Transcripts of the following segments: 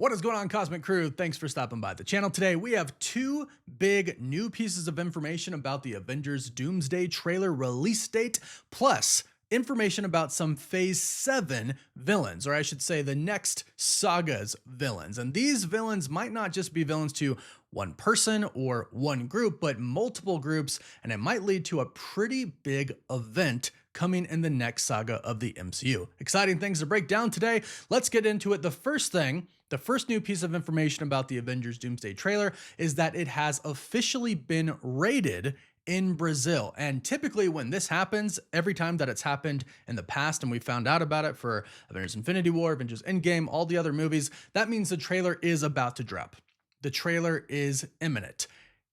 What is going on, Cosmic Crew? Thanks for stopping by the channel. Today, we have two big new pieces of information about the Avengers Doomsday trailer release date, plus information about some Phase 7 villains, or I should say the next SAGA's villains. And these villains might not just be villains to one person or one group, but multiple groups, and it might lead to a pretty big event coming in the next saga of the MCU. Exciting things to break down today. Let's get into it. The first new piece of information about the Avengers Doomsday trailer is that it has officially been rated in Brazil. And typically when this happens, every time that it's happened in the past, and we found out about it for Avengers Infinity War, Avengers Endgame, all the other movies, that means the trailer is about to drop. The trailer is imminent.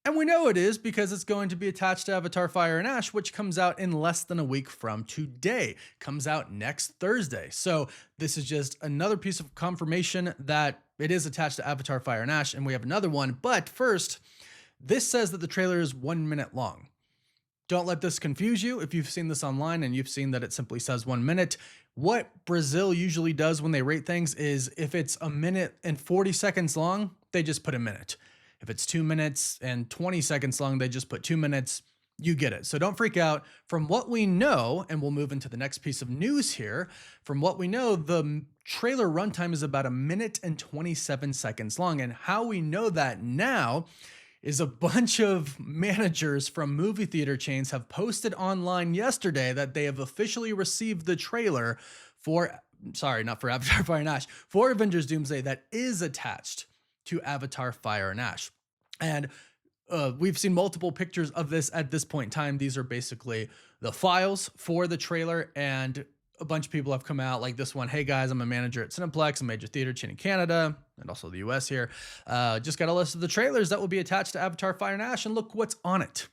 And we know it is because it's going to be attached to Avatar Fire and Ash, which comes out in less than a week from today. Comes out next Thursday. So this is just another piece of confirmation that it is attached to Avatar Fire and Ash, and we have another one. But first, this says that the trailer is 1 minute long. Don't let this confuse you. If you've seen this online and you've seen that it simply says 1 minute, what Brazil usually does when they rate things is if it's a minute and 40 seconds long, they just put a minute. If it's 2 minutes and 20 seconds long, they just put 2 minutes. You get it. So don't freak out. From what we know, and we'll move into the next piece of news here, from what we know, the trailer runtime is about 1 minute and 27 seconds long. And how we know that now is a bunch of managers from movie theater chains have posted online yesterday that they have officially received the trailer for, sorry, not for Avatar Fire and Ash, for Avengers Doomsday that is attached to Avatar Fire and Ash. And we've seen multiple pictures of this at this point in time. These are basically the files for the trailer, and a bunch of people have come out like this one. Hey guys, I'm a manager at Cineplex, a major theater chain in Canada and also the US here. Just got a list of the trailers that will be attached to Avatar Fire and Ash, and look what's on it.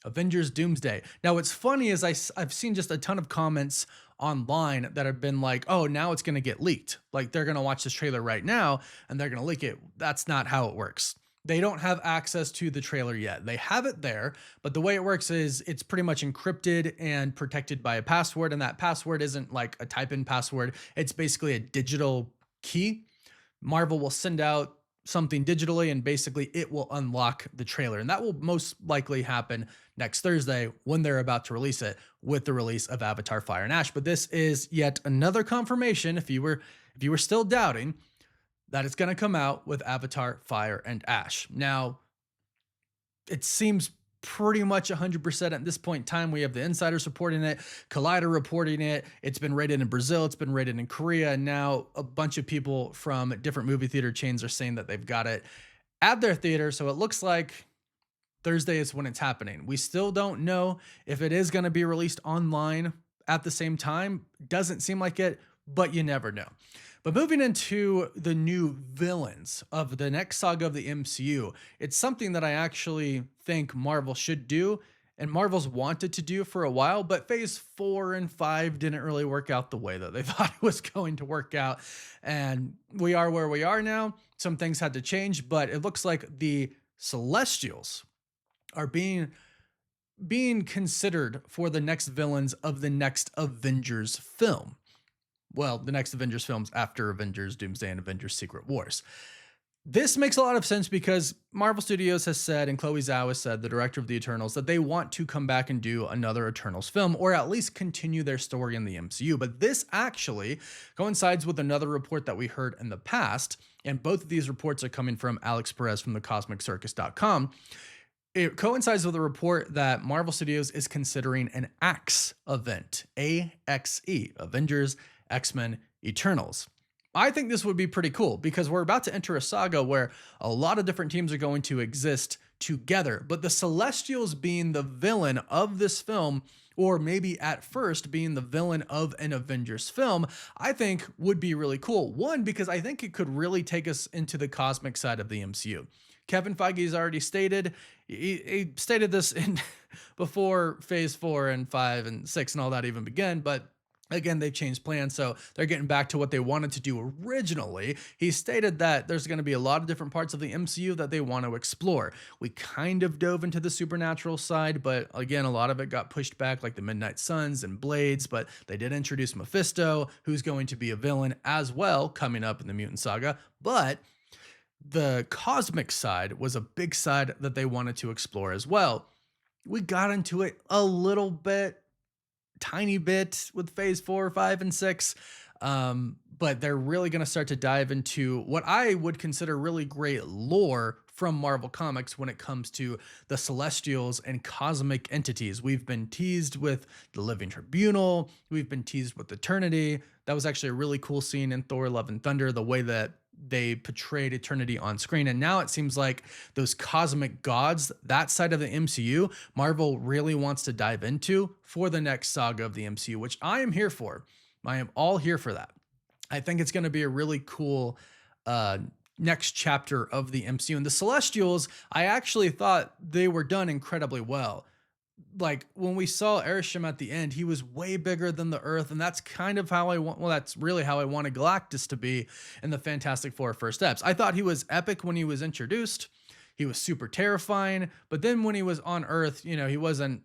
Avengers Doomsday. Now what's funny is I've seen just a ton of comments online that have been like, oh, now it's going to get leaked. Like they're going to watch this trailer right now and they're going to leak it. That's not how it works. They don't have access to the trailer yet. They have it there, but the way it works is it's pretty much encrypted and protected by a password. And that password isn't like a type-in password. It's basically a digital key. Marvel will send out something digitally and basically it will unlock the trailer. And that will most likely happen next Thursday when they're about to release it with the release of Avatar Fire and Ash. But this is yet another confirmation, if you were still doubting, that it's going to come out with Avatar Fire and Ash. Now, it seems pretty much 100% at this point in time. We have the insiders reporting it, Collider reporting it. It's been rated in Brazil. It's been rated in Korea. And now a bunch of people from different movie theater chains are saying that they've got it at their theater. So it looks like Thursday is when it's happening. We still don't know if it is going to be released online at the same time. Doesn't seem like it, but you never know. But moving into the new villains of the next saga of the MCU, it's something that I actually think Marvel should do, and Marvel's wanted to do for a while, but Phase 4 and 5 didn't really work out the way that they thought it was going to work out. And we are where we are now. Some things had to change, but it looks like the Celestials are being considered for the next villains of the next Avengers film. Well, the next Avengers films after Avengers Doomsday and Avengers Secret Wars. This makes a lot of sense because Marvel Studios has said, and Chloe Zhao has said, the director of the Eternals, that they want to come back and do another Eternals film, or at least continue their story in the MCU. But this actually coincides with another report that we heard in the past, and both of these reports are coming from Alex Perez from thecosmiccircus.com. It coincides with a report that Marvel Studios is considering an AXE event, AXE, Avengers X-Men Eternals. I think this would be pretty cool because we're about to enter a saga where a lot of different teams are going to exist together, but the Celestials being the villain of this film, or maybe at first being the villain of an Avengers film, I think would be really cool. One, because I think it could really take us into the cosmic side of the MCU. Kevin Feige has already stated, he stated this in before Phase 4 and 5 and 6 and all that even began, but again, they've changed plans, so they're getting back to what they wanted to do originally. He stated that there's going to be a lot of different parts of the MCU that they want to explore. We kind of dove into the supernatural side, but again, a lot of it got pushed back, like the Midnight Suns and Blades, but they did introduce Mephisto, who's going to be a villain as well coming up in the Mutant Saga. But the cosmic side was a big side that they wanted to explore as well. We got into it a little bit, tiny bit with phase 4, 5, and 6. But they're really going to start to dive into what I would consider really great lore from Marvel Comics when it comes to the Celestials and cosmic entities. We've been teased with the Living Tribunal, we've been teased with Eternity. That was actually a really cool scene in Thor Love and Thunder, the way that they portrayed Eternity on screen. And now it seems like those cosmic gods, that side of the MCU, Marvel really wants to dive into for the next saga of the MCU, which I am here for. I am all here for that. I think it's going to be a really cool next chapter of the MCU. And the Celestials, I actually thought they were done incredibly well. Like when we saw Arishem at the end, he was way bigger than the Earth, and that's kind of how I want. Well, that's really how I wanted Galactus to be in the Fantastic Four First Steps. I thought he was epic when he was introduced. He was super terrifying, but then when he was on Earth, you know, he wasn't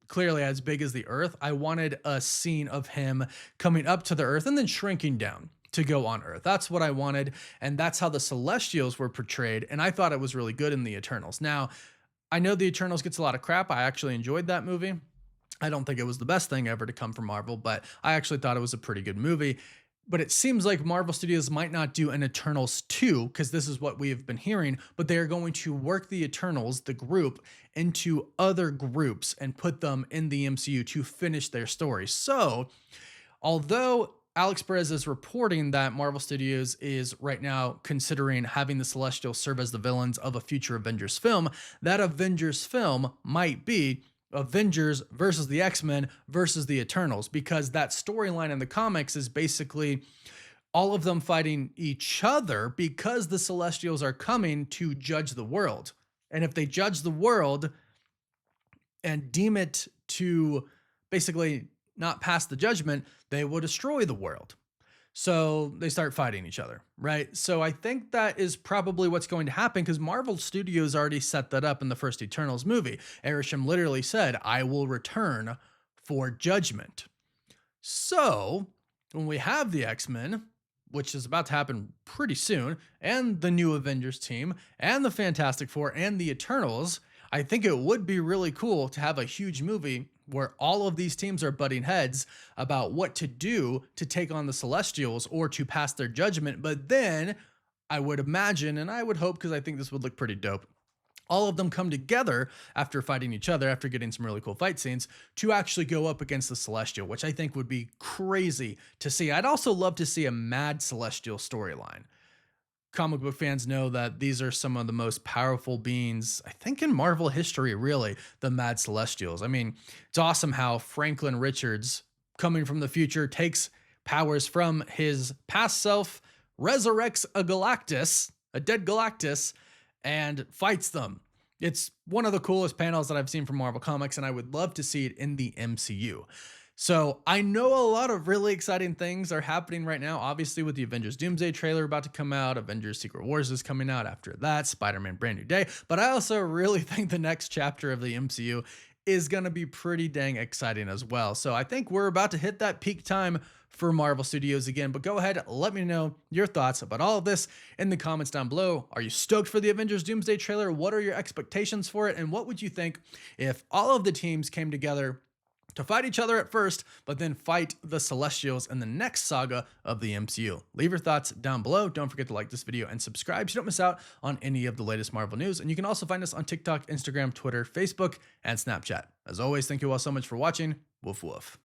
clearly as big as the Earth. I wanted a scene of him coming up to the Earth and then shrinking down to go on Earth. That's what I wanted, and that's how the Celestials were portrayed, and I thought it was really good in the Eternals. Now, I know the Eternals gets a lot of crap. I actually enjoyed that movie. I don't think it was the best thing ever to come from Marvel, but I actually thought it was a pretty good movie. But it seems like Marvel Studios might not do an Eternals 2, because this is what we have been hearing, but they are going to work the Eternals, the group, into other groups and put them in the MCU to finish their story. So, although Alex Perez is reporting that Marvel Studios is right now considering having the Celestials serve as the villains of a future Avengers film, that Avengers film might be Avengers versus the X-Men versus the Eternals, because that storyline in the comics is basically all of them fighting each other because the Celestials are coming to judge the world. And if they judge the world and deem it to basically not pass the judgment, they will destroy the world. So they start fighting each other, right? So I think that is probably what's going to happen, because Marvel Studios already set that up in the first Eternals movie. Arishem literally said, "I will return for judgment." So when we have the X-Men, which is about to happen pretty soon, and the new Avengers team, and the Fantastic Four, and the Eternals, I think it would be really cool to have a huge movie where all of these teams are butting heads about what to do to take on the Celestials or to pass their judgment. But then I would imagine, and I would hope, because I think this would look pretty dope, all of them come together after fighting each other, after getting some really cool fight scenes, to actually go up against the Celestial, which I think would be crazy to see. I'd also love to see a Mad Celestial storyline. Comic book fans know that these are some of the most powerful beings, I think, in Marvel history, really, the Mad Celestials. I mean, it's awesome how Franklin Richards, coming from the future, takes powers from his past self, resurrects a Galactus, a dead Galactus, and fights them. It's one of the coolest panels that I've seen from Marvel Comics, and I would love to see it in the MCU. So I know a lot of really exciting things are happening right now, obviously with the Avengers Doomsday trailer about to come out, Avengers Secret Wars is coming out after that, Spider-Man Brand New Day, but I also really think the next chapter of the MCU is going to be pretty dang exciting as well. So I think we're about to hit that peak time for Marvel Studios again, but go ahead, let me know your thoughts about all of this in the comments down below. Are you stoked for the Avengers Doomsday trailer? What are your expectations for it? And what would you think if all of the teams came together to fight each other at first, but then fight the Celestials in the next saga of the MCU? Leave your thoughts down below. Don't forget to like this video and subscribe so you don't miss out on any of the latest Marvel news. And you can also find us on TikTok, Instagram, Twitter, Facebook, and Snapchat. As always, thank you all so much for watching. Woof woof.